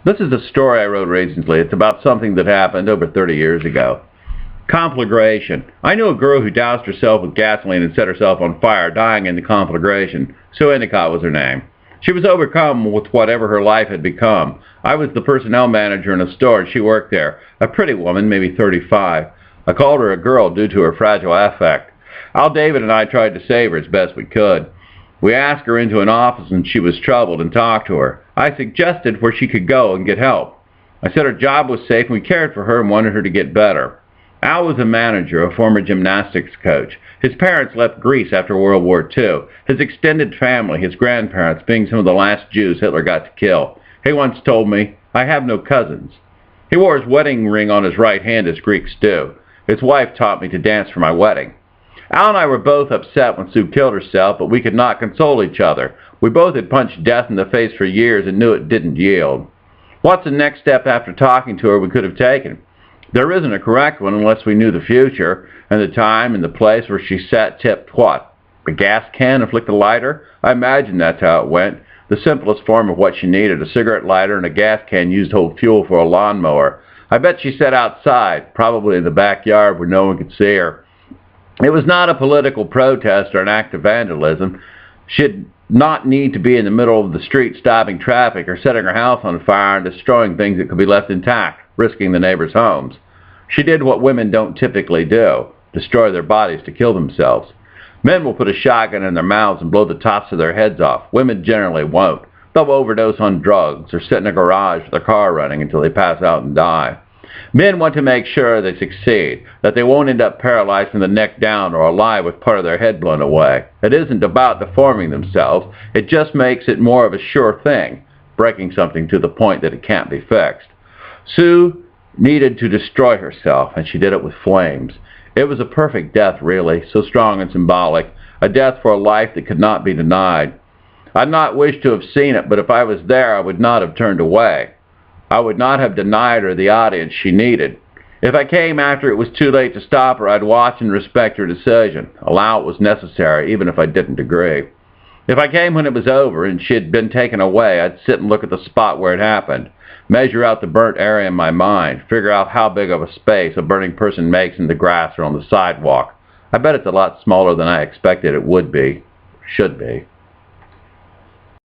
This is a story I wrote recently. It's about something that happened over 30 years ago. Conflagration. I knew a girl who doused herself with gasoline and set herself on fire, dying in the conflagration. Sue Endicott was her name. She was overcome with whatever her life had become. I was the personnel manager in a store, and she worked there. A pretty woman, maybe 35. I called her a girl due to her fragile affect. Al David and I tried to save her as best we could. We asked her into an office, and she was troubled, and talked to her. I suggested where she could go and get help. I said her job was safe, and we cared for her and wanted her to get better. Al was a manager, a former gymnastics coach. His parents left Greece after World War II. His extended family, his grandparents, being some of the last Jews Hitler got to kill. He once told me, "I have no cousins." He wore his wedding ring on his right hand, as Greeks do. His wife taught me to dance for my wedding. Al and I were both upset when Sue killed herself, but we could not console each other. We both had punched death in the face for years and knew it didn't yield. What's the next step after talking to her we could have taken? There isn't a correct one unless we knew the future, and the time and the place where she sat tipped what? A gas can and flicked a lighter? I imagine that's how it went. The simplest form of what she needed, a cigarette lighter and a gas can used to hold fuel for a lawnmower. I bet she sat outside, probably in the backyard where no one could see her. It was not a political protest or an act of vandalism. She did not need to be in the middle of the street stopping traffic or setting her house on fire and destroying things that could be left intact, risking the neighbors' homes. She did what women don't typically do, destroy their bodies to kill themselves. Men will put a shotgun in their mouths and blow the tops of their heads off. Women generally won't. They'll overdose on drugs or sit in a garage with their car running until they pass out and die. Men want to make sure they succeed, that they won't end up paralyzed from the neck down or alive with part of their head blown away. It isn't about deforming themselves. It just makes it more of a sure thing, breaking something to the point that it can't be fixed. Sue needed to destroy herself, and she did it with flames. It was a perfect death, really, so strong and symbolic, a death for a life that could not be denied. I'd not wished to have seen it, but if I was there, I would not have turned away. I would not have denied her the audience she needed. If I came after it was too late to stop her, I'd watch and respect her decision, allow it was necessary, even if I didn't agree. If I came when it was over and she had been taken away, I'd sit and look at the spot where it happened, measure out the burnt area in my mind, figure out how big of a space a burning person makes in the grass or on the sidewalk. I bet it's a lot smaller than I expected it would be, should be.